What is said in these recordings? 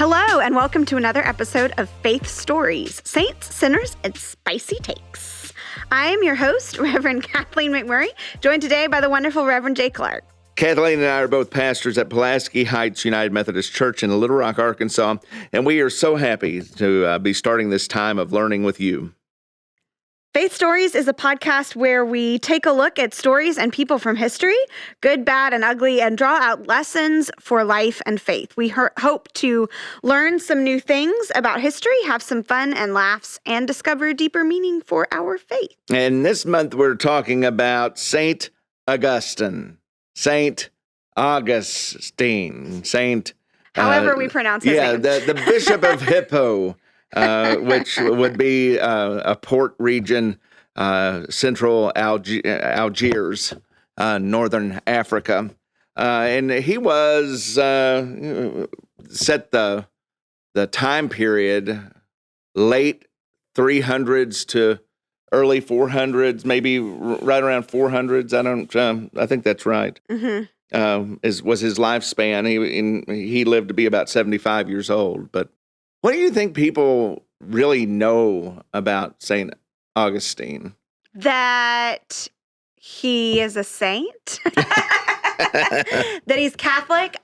Hello, and welcome to another episode of Faith Stories, Saints, Sinners, and Spicy Takes. I am your host, Reverend Kathleen McMurray, joined today by the wonderful Reverend Jay Clark. Kathleen and I are both pastors at Pulaski Heights United Methodist Church in Little Rock, Arkansas, and we are so happy to be starting this time of learning with you. Faith Stories is a podcast where we take a look at stories and people from history, good, bad, and ugly, and draw out lessons for life and faith. We hope to learn some new things about history, have some fun and laughs, and discover deeper meaning for our faith. And this month we're talking about Saint Augustine, Saint Augustine, Saint... However we pronounce his name. The Bishop of Hippo. Which would be a port region, central Algiers, northern Africa. And he was set the time period late 300s to early 400s, maybe right around 400s. I think that's right. Mm-hmm. Was his lifespan. He lived to be about 75 years old, but what do you think people really know about St. Augustine? That he is a saint, that he's Catholic.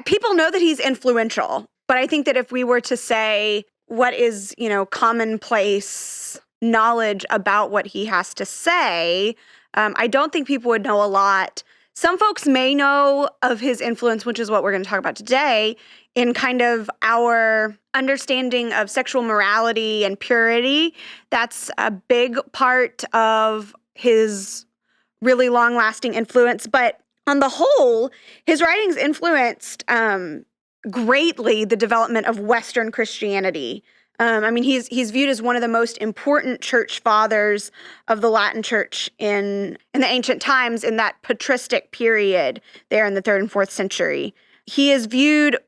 People know that he's influential, but I think that if we were to say what is, commonplace knowledge about what he has to say, I don't think people would know a lot. Some folks may know of his influence, which is what we're going to talk about today, in kind of our understanding of sexual morality and purity. That's a big part of his really long-lasting influence. But on the whole, his writings influenced greatly the development of Western Christianity. He's viewed as one of the most important church fathers of the Latin church in the ancient times, in that patristic period there in the 3rd and 4th century. He is viewed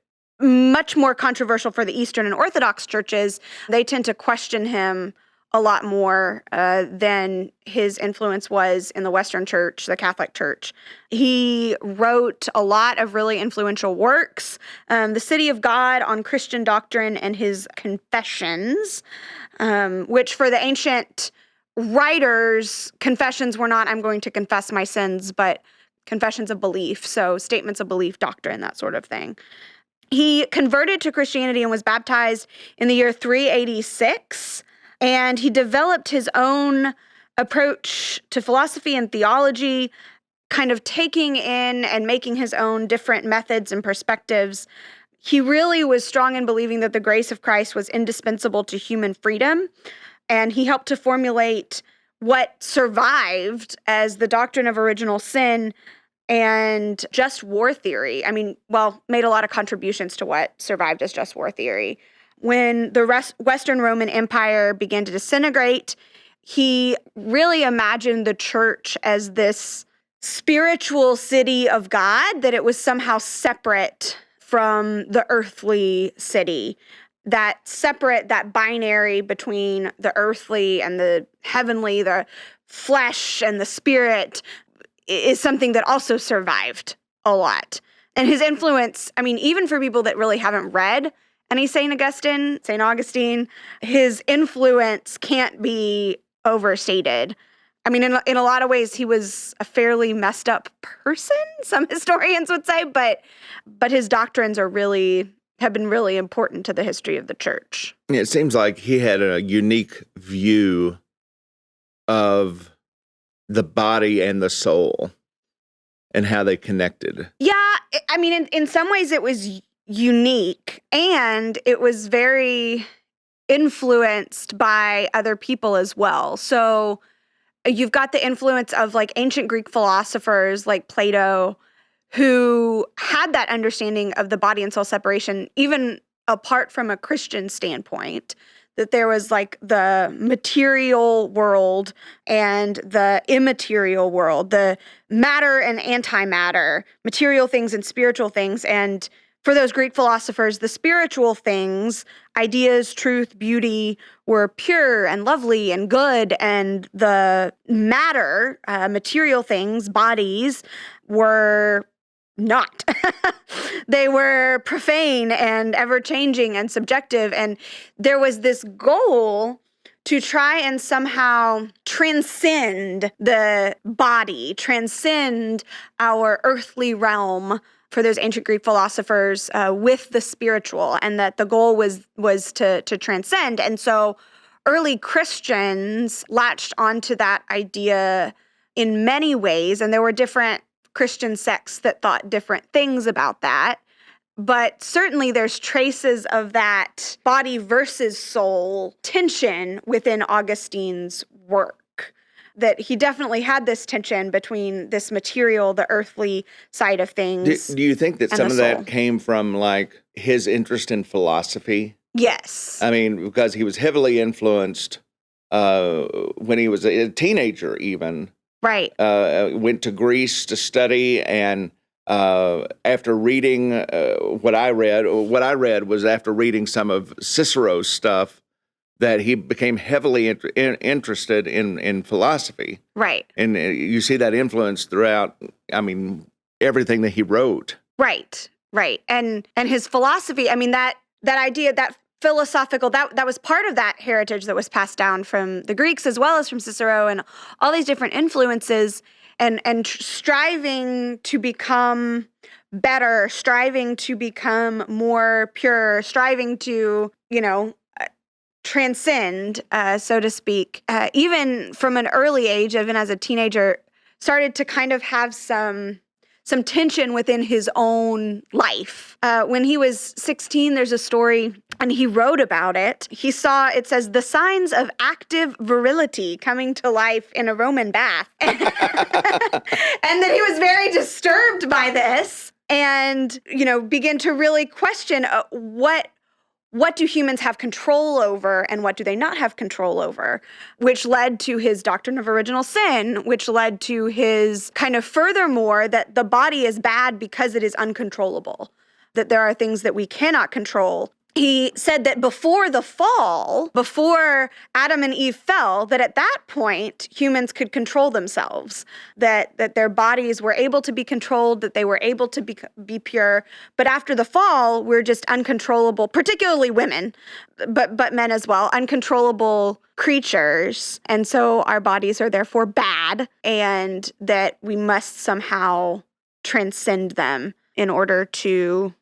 much more controversial for the Eastern and Orthodox churches. They tend to question him a lot more than his influence was in the Western church, the Catholic church. He wrote a lot of really influential works, The City of God on Christian Doctrine, and his Confessions, which for the ancient writers, confessions were not, I'm going to confess my sins, but confessions of belief, so statements of belief, doctrine, that sort of thing. He converted to Christianity and was baptized in the year 386, and he developed his own approach to philosophy and theology, kind of taking in and making his own different methods and perspectives. He really was strong in believing that the grace of Christ was indispensable to human freedom, and he helped to formulate what survived as the Doctrine of Original Sin and just war theory. Made a lot of contributions to what survived as just war theory. When the Western Roman Empire began to disintegrate, he really imagined the church as this spiritual city of God, that it was somehow separate from the earthly city, that binary between the earthly and the heavenly, the flesh and the spirit, is something that also survived a lot. And his influence, even for people that really haven't read any St. Augustine, his influence can't be overstated. In a lot of ways, he was a fairly messed up person, some historians would say, but his doctrines have been really important to the history of the church. It seems like he had a unique view of the body and the soul and how they connected. Yeah, in some ways it was unique, and it was very influenced by other people as well. So you've got the influence of ancient Greek philosophers like Plato, who had that understanding of the body and soul separation, even apart from a Christian standpoint, that there was the material world and the immaterial world, the matter and antimatter, material things and spiritual things. And for those Greek philosophers, the spiritual things, ideas, truth, beauty, were pure and lovely and good, and the matter, material things, bodies, were not. They were profane and ever-changing and subjective. And there was this goal to try and somehow transcend the body, transcend our earthly realm for those ancient Greek philosophers with the spiritual, and that the goal was to transcend. And so early Christians latched onto that idea in many ways, and there were different Christian sects that thought different things about that. But certainly there's traces of that body versus soul tension within Augustine's work, that he definitely had this tension between this material, the earthly side of things. Do you think that and some the of soul. that came from like his interest in philosophy? Yes. I mean, because he was heavily influenced when he was a teenager even. Right. Went to Greece to study, and after reading what I read was after reading some of Cicero's stuff, that he became heavily interested in philosophy. Right. And you see that influence throughout, I mean, everything that he wrote. Right. Right. And his philosophy, I mean, that idea, that philosophical, that was part of that heritage that was passed down from the Greeks as well as from Cicero and all these different influences, and striving to become better, striving to become more pure, striving to, transcend, so to speak, even from an early age, even as a teenager, started to kind of have some tension within his own life. When he was 16, there's a story, and he wrote about it. He saw, it says, the signs of active virility coming to life in a Roman bath. And that he was very disturbed by this and, began to really question what do humans have control over and what do they not have control over, which led to his Doctrine of Original Sin, which led to his kind of furthermore that the body is bad because it is uncontrollable, that there are things that we cannot control. He said that before the fall, before Adam and Eve fell, that at that point, humans could control themselves, that their bodies were able to be controlled, that they were able to be pure. But after the fall, we're just uncontrollable, particularly women, but men as well, uncontrollable creatures. And so our bodies are therefore bad, and that we must somehow transcend them in order to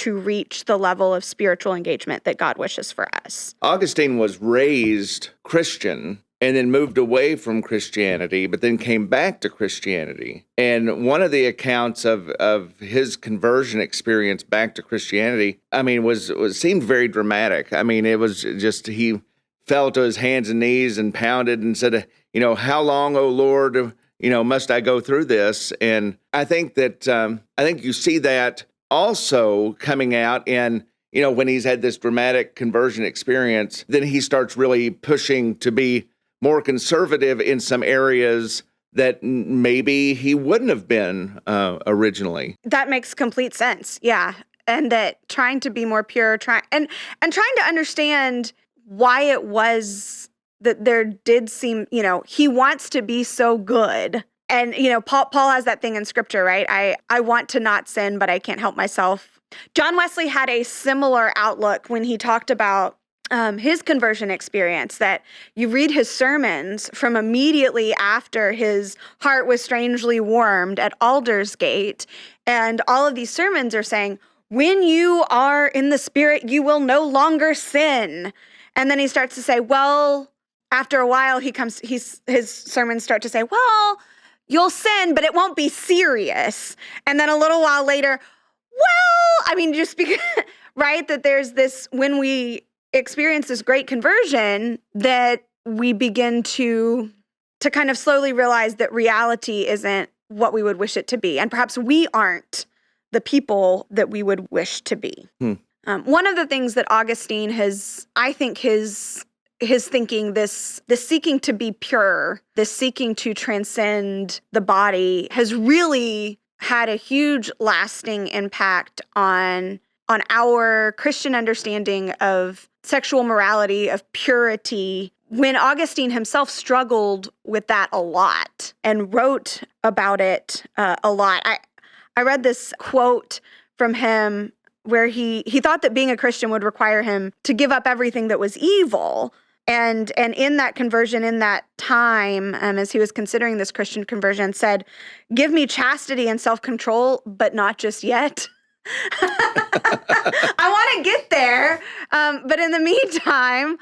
reach the level of spiritual engagement that God wishes for us. Augustine was raised Christian and then moved away from Christianity, but then came back to Christianity. And one of the accounts of his conversion experience back to Christianity, I mean, seemed very dramatic. I mean, it was just, he fell to his hands and knees and pounded and said, how long, O Lord, must I go through this? And I think you see that also coming out in, when he's had this dramatic conversion experience, then he starts really pushing to be more conservative in some areas that maybe he wouldn't have been originally. That makes complete sense. Yeah. And that trying to be more pure, trying to understand why it was that there did seem, he wants to be so good. And, Paul has that thing in scripture, right? I want to not sin, but I can't help myself. John Wesley had a similar outlook when he talked about his conversion experience, that you read his sermons from immediately after his heart was strangely warmed at Aldersgate. And all of these sermons are saying, when you are in the Spirit, you will no longer sin. And then he starts to say, well, after a while, his sermons start to say, well, you'll sin, but it won't be serious. And then a little while later, just because, right? That there's this, when we experience this great conversion, that we begin to kind of slowly realize that reality isn't what we would wish it to be. And perhaps we aren't the people that we would wish to be. One of the things that Augustine has, I think his thinking, this seeking to be pure, this seeking to transcend the body, has really had a huge lasting impact on our Christian understanding of sexual morality, of purity, when Augustine himself struggled with that a lot and wrote about it a lot. I I read this quote from him where he thought that being a Christian would require him to give up everything that was evil. And in that conversion, in that time, as he was considering this Christian conversion, said, "Give me chastity and self-control, but not just yet." I want to get there, but in the meantime,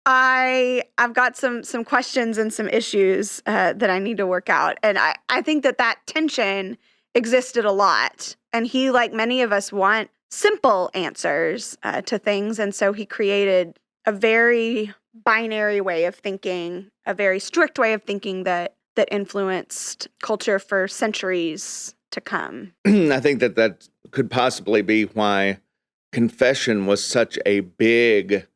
I've got some questions and some issues that I need to work out, and I think that tension existed a lot, and he, like many of us, want simple answers to things, and so he created a very binary way of thinking, a very strict way of thinking that influenced culture for centuries to come. I think that could possibly be why confession was such a big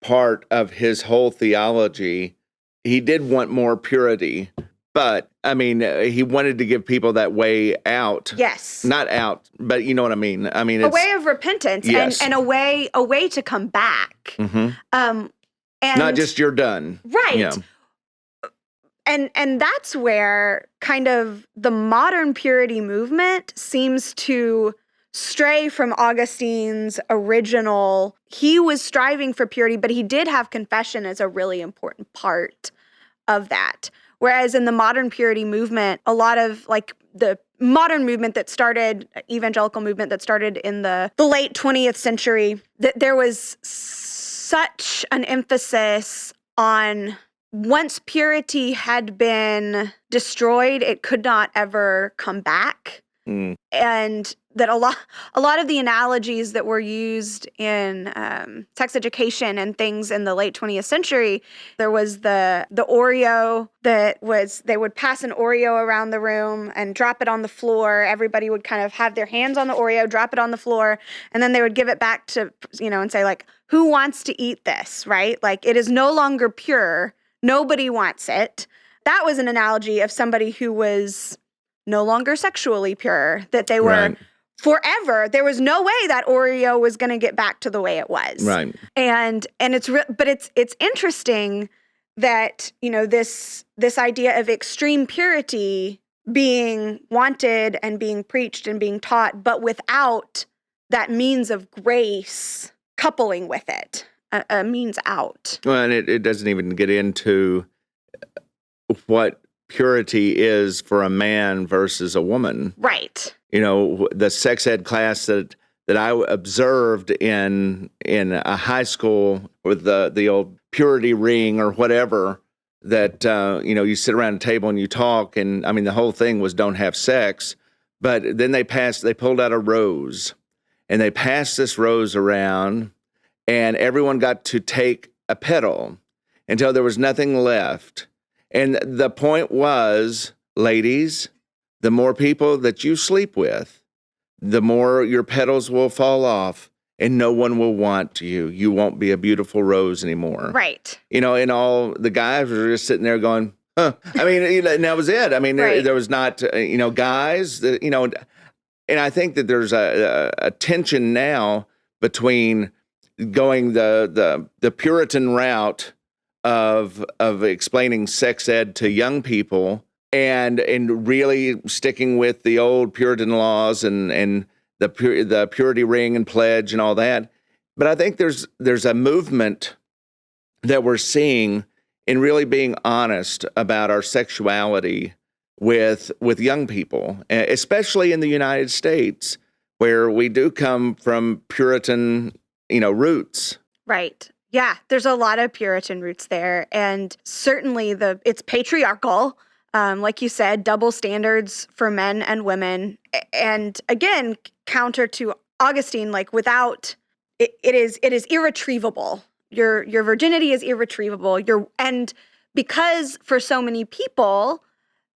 part of his whole theology. He did want more purity, but I mean, he wanted to give people that way out. Yes. Not out, but you know what I mean? I mean, a way of repentance, yes. and a way to come back. Mm-hmm. And not just you're done. Right. Yeah. And that's where kind of the modern purity movement seems to stray from Augustine's original. He was striving for purity, but he did have confession as a really important part of that. Whereas in the modern purity movement, a lot of like the modern movement that started, evangelical movement that started in the late 20th century, that there was such an emphasis on once purity had been destroyed, it could not ever come back. And that a lot of the analogies that were used in sex education and things in the late 20th century, there was the Oreo that was, they would pass an Oreo around the room and drop it on the floor. Everybody would kind of have their hands on the Oreo, drop it on the floor, and then they would give it back to, and say like, who wants to eat this, right? Like it is no longer pure. Nobody wants it. That was an analogy of somebody who was no longer sexually pure, that they were right. Forever. There was no way that Oreo was going to get back to the way it was. Right. And it's interesting that, this idea of extreme purity being wanted and being preached and being taught, but without that means of grace coupling with it, a means out. Well, and it doesn't even get into what purity is for a man versus a woman. Right. The sex ed class that I observed in a high school with the old purity ring or whatever, that you sit around a table and you talk, and I mean the whole thing was don't have sex, but then they pulled out a rose, and they passed this rose around, and everyone got to take a petal until there was nothing left. And the point was, ladies, the more people that you sleep with, the more your petals will fall off and no one will want you. You won't be a beautiful rose anymore. Right. And all the guys were just sitting there going, huh. I mean, and that was it. I mean, right. there was not, guys, and I think that there's a tension now between going the Puritan route of explaining sex ed to young people and really sticking with the old Puritan laws and the purity ring and pledge and all that. But I think there's a movement that we're seeing in really being honest about our sexuality with young people, especially in the United States, where we do come from Puritan, roots. Right. Yeah, there's a lot of Puritan roots there, and certainly it's patriarchal, like you said, double standards for men and women, and again, counter to Augustine, like without it is irretrievable. Your virginity is irretrievable. And because for so many people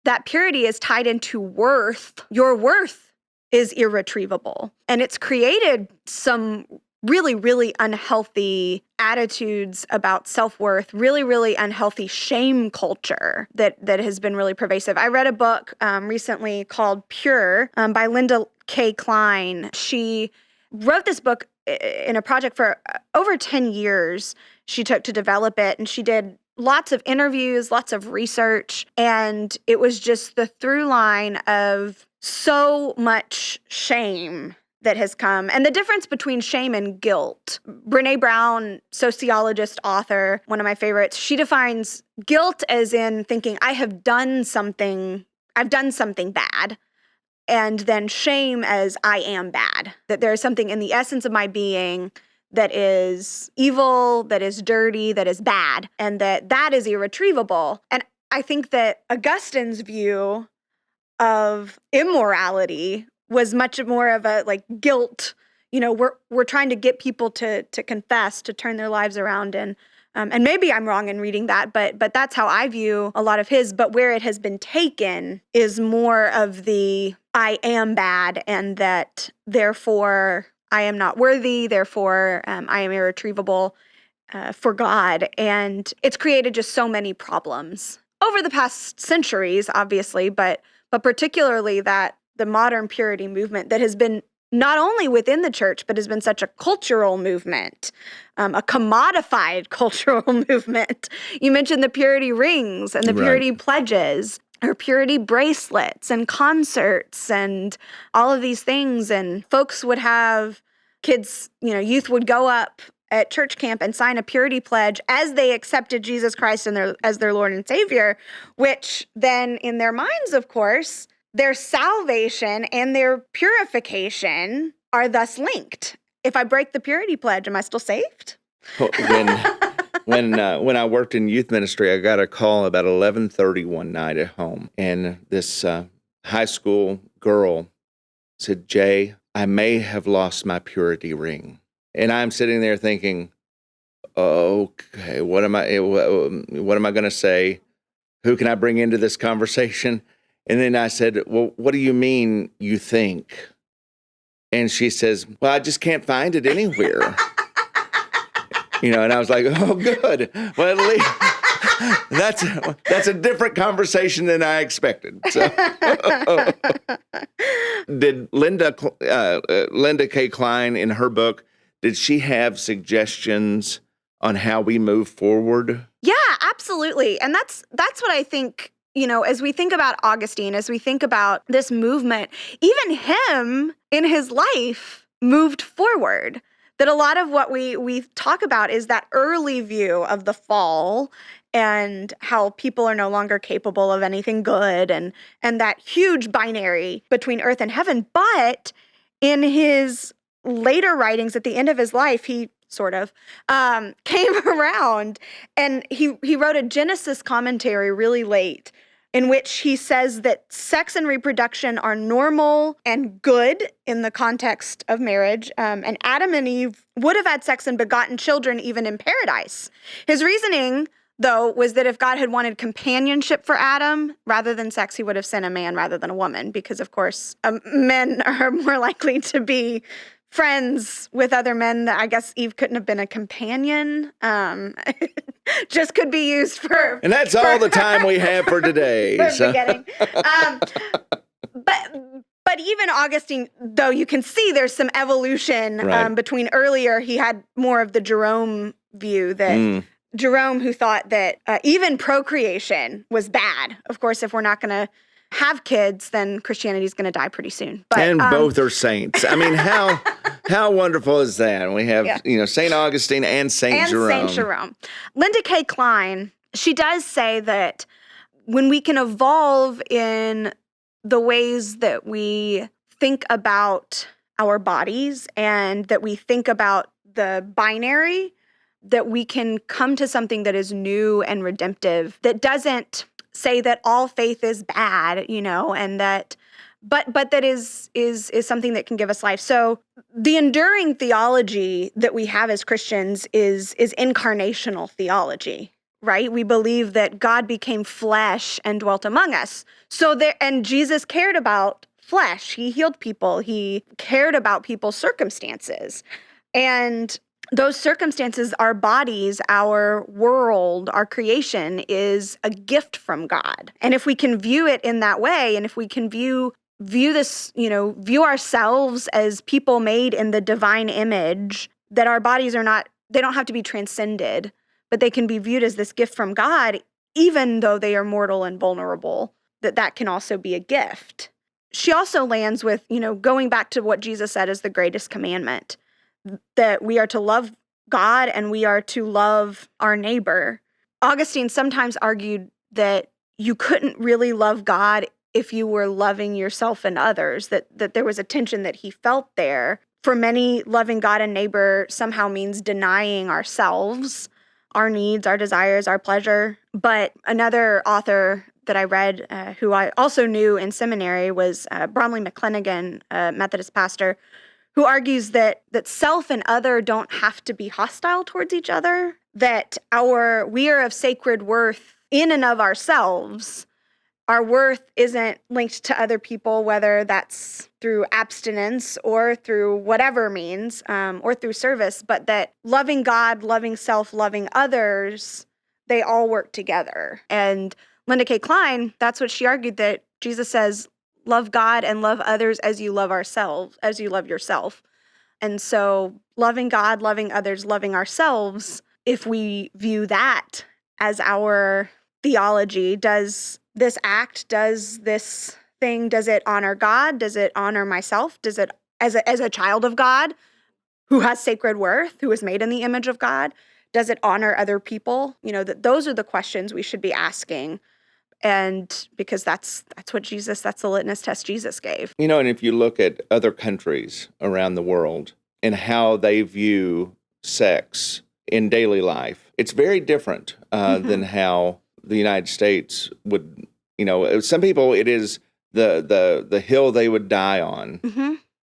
that purity is tied into worth, your worth is irretrievable, and it's created some really, really unhealthy attitudes about self-worth, really, really unhealthy shame culture that has been really pervasive. I read a book recently called Pure by Linda K. Klein. She wrote this book in a project for over 10 years she took to develop it, and she did lots of interviews, lots of research, and it was just the through line of so much shame that has come, and the difference between shame and guilt. Brene Brown, sociologist, author, one of my favorites, she defines guilt as in thinking, I've done something bad, and then shame as I am bad, that there is something in the essence of my being that is evil, that is dirty, that is bad, and that is irretrievable. And I think that Augustine's view of immorality was much more of a like guilt. We're trying to get people to confess, to turn their lives around, and maybe I'm wrong in reading that, but that's how I view a lot of his. But where it has been taken is more of the I am bad, and that therefore I am not worthy, therefore I am irretrievable for God. And it's created just so many problems over the past centuries, obviously, but particularly that the modern purity movement that has been not only within the church, but has been such a cultural movement, a commodified cultural movement. You mentioned the purity rings and the purity pledges, or purity bracelets and concerts and all of these things. And folks would have kids, youth would go up at church camp and sign a purity pledge as they accepted Jesus Christ as their Lord and Savior, which then in their minds, of course, their salvation and their purification are thus linked. If I break the purity pledge, am I still saved? When I worked in youth ministry, I got a call about 11:30 one night at home, and this high school girl said, "Jay, I may have lost my purity ring." And I'm sitting there thinking, "Okay, what am I going to say? Who can I bring into this conversation?" And then I said, "Well, what do you mean you think?" And she says, "Well, I just can't find it anywhere." And I was like, "Oh, good. Well, at least that's a different conversation than I expected." So, did Linda K. Klein in her book, did she have suggestions on how we move forward? Yeah, absolutely. And that's what I think, as we think about Augustine, as we think about this movement, even him in his life moved forward. That a lot of what we talk about is that early view of the fall and how people are no longer capable of anything good, and that huge binary between earth and heaven. But in his later writings at the end of his life, he sort of came around, and he wrote a Genesis commentary really late, in which he says that sex and reproduction are normal and good in the context of marriage, and Adam and Eve would have had sex and begotten children even in paradise. His reasoning, though, was that if God had wanted companionship for Adam rather than sex, he would have sent a man rather than a woman, because, of course, men are more likely to be friends with other men. That I guess Eve couldn't have been a companion. Just could be used for... And that's all the time we have for today. Beginning. But even Augustine, though, you can see there's some evolution between earlier. He had more of the Jerome view that Jerome, who thought that even procreation was bad. Of course, if we're not going to have kids, then Christianity is going to die pretty soon. But, both are saints. I mean, how wonderful is that? We have, St. Augustine and St. Jerome. St. Jerome. Linda K. Klein, she does say that when we can evolve in the ways that we think about our bodies and that we think about the binary, that we can come to something that is new and redemptive, that doesn't say that all faith is bad, and that, but that is something that can give us life. So the enduring theology that we have as Christians is incarnational theology, right? We believe that God became flesh and dwelt among us. And Jesus cared about flesh. He healed people. He cared about people's circumstances. And those circumstances, our bodies, our world, our creation is a gift from God. And if we can view it in that way, and if we can view this, view ourselves as people made in the divine image, that our bodies they don't have to be transcended, but they can be viewed as this gift from God, even though they are mortal and vulnerable, that can also be a gift. she also lands with, going back to what Jesus said is the greatest commandment, that we are to love God and we are to love our neighbor. Augustine sometimes argued that you couldn't really love God if you were loving yourself and others, that there was a tension that he felt there. For many, loving God and neighbor somehow means denying ourselves, our needs, our desires, our pleasure. But another author that I read, who I also knew in seminary, was Bromley McClenaghan, a Methodist pastor, who argues that self and other don't have to be hostile towards each other, that we are of sacred worth in and of ourselves. Our worth isn't linked to other people, whether that's through abstinence or through whatever means, or through service, but that loving God, loving self, loving others, they all work together. And Linda K. Klein, that's what she argued, that Jesus says, love God and love others as you love yourself. And so loving God, loving others, loving ourselves, if we view that as our theology, does this thing, does it honor God? Does it honor myself? Does it, as a child of God who has sacred worth, who is made in the image of God, does it honor other people? Those are the questions we should be asking. And because that's the litmus test Jesus gave. And if you look at other countries around the world and how they view sex in daily life, it's very different than how the United States would, some people, it is the hill they would die on.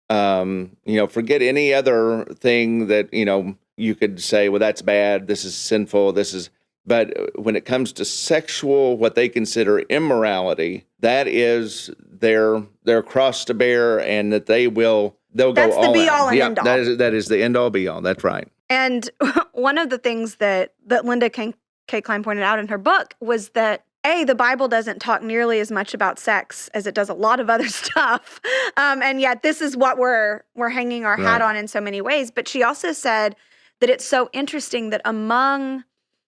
Forget any other thing that, you could say, well, that's bad, this is sinful, but when it comes to sexual, what they consider immorality, that is their cross to bear, and that they'll go all out. That's the be-all and end-all. That is the end-all, be-all. That's right. And one of the things that Linda K. Klein pointed out in her book was that, the Bible doesn't talk nearly as much about sex as it does a lot of other stuff. And yet this is what we're hanging our hat on in so many ways. But she also said that it's so interesting that among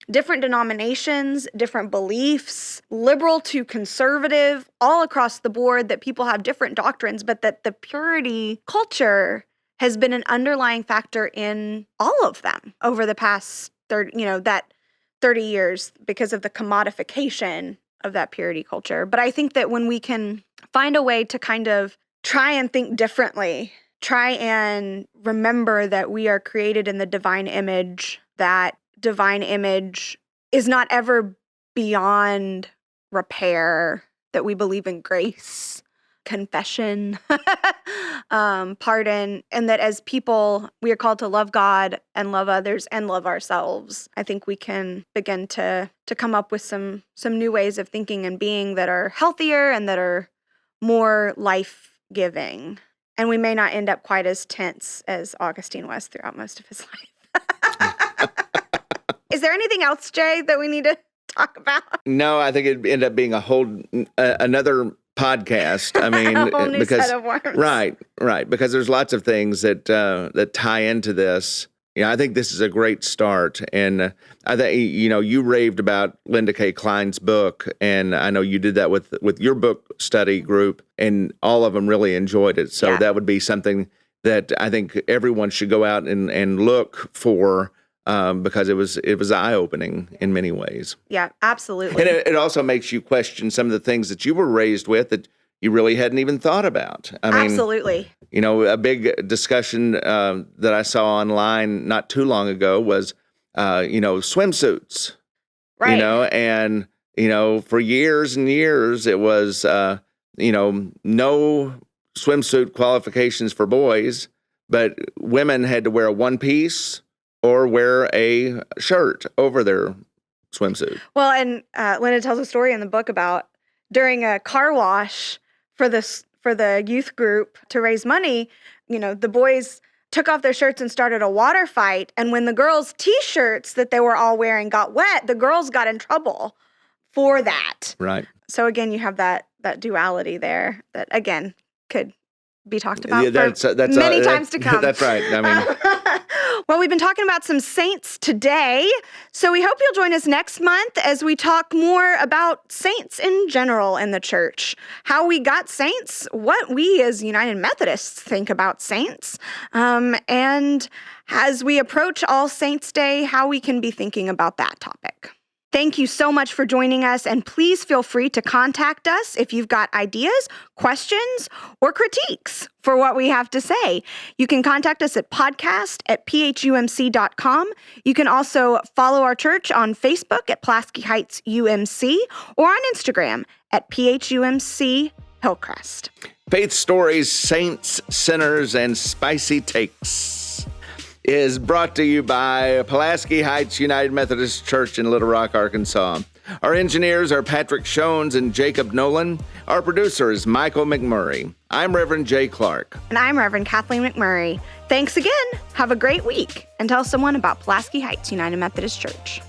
different denominations, different beliefs, liberal to conservative, all across the board, that people have different doctrines, but that the purity culture has been an underlying factor in all of them over the past 30 years because of the commodification of that purity culture. But I think that when we can find a way to kind of try and think differently, try and remember that we are created in the divine image, that divine image is not ever beyond repair, that we believe in grace, confession, pardon, and that as people, we are called to love God and love others and love ourselves. I think we can begin to come up with some new ways of thinking and being that are healthier and that are more life-giving. And we may not end up quite as tense as Augustine was throughout most of his life. Is there anything else, Jay, that we need to talk about? No, I think it'd end up being a whole another podcast. I mean, a whole new set of worms. Right. Because there's lots of things that tie into this. I think this is a great start. And I think, you raved about Linda K. Klein's book, and I know you did that with your book study group, and all of them really enjoyed it. So that would be something that I think everyone should go out and look for. Because it was eye-opening in many ways. Yeah, absolutely. And it also makes you question some of the things that you were raised with that you really hadn't even thought about. I mean, absolutely. A big discussion that I saw online not too long ago was, swimsuits. Right. And, for years and years, it was, no swimsuit qualifications for boys, but women had to wear a one-piece or wear a shirt over their swimsuit. Well, and Linda tells a story in the book about during a car wash for the youth group to raise money, the boys took off their shirts and started a water fight. And when the girls' T-shirts that they were all wearing got wet, the girls got in trouble for that. Right. So again, you have that duality there that, again, could be talked about for many times to come. That's right. I mean, Well, we've been talking about some saints today, so we hope you'll join us next month as we talk more about saints in general in the church, how we got saints, what we as United Methodists think about saints, and as we approach All Saints Day, how we can be thinking about that topic. Thank you so much for joining us, and please feel free to contact us if you've got ideas, questions, or critiques for what we have to say. You can contact us at podcast@phumc.com. You can also follow our church on Facebook at Pulaski Heights UMC or on Instagram at PHUMC Hillcrest. Faith Stories, Saints, Sinners, and Spicy Takes is brought to you by Pulaski Heights United Methodist Church in Little Rock, Arkansas. Our engineers are Patrick Shones and Jacob Nolan. Our producer is Michael McMurray. I'm Reverend Jay Clark. And I'm Reverend Kathleen McMurray. Thanks again. Have a great week. And tell someone about Pulaski Heights United Methodist Church.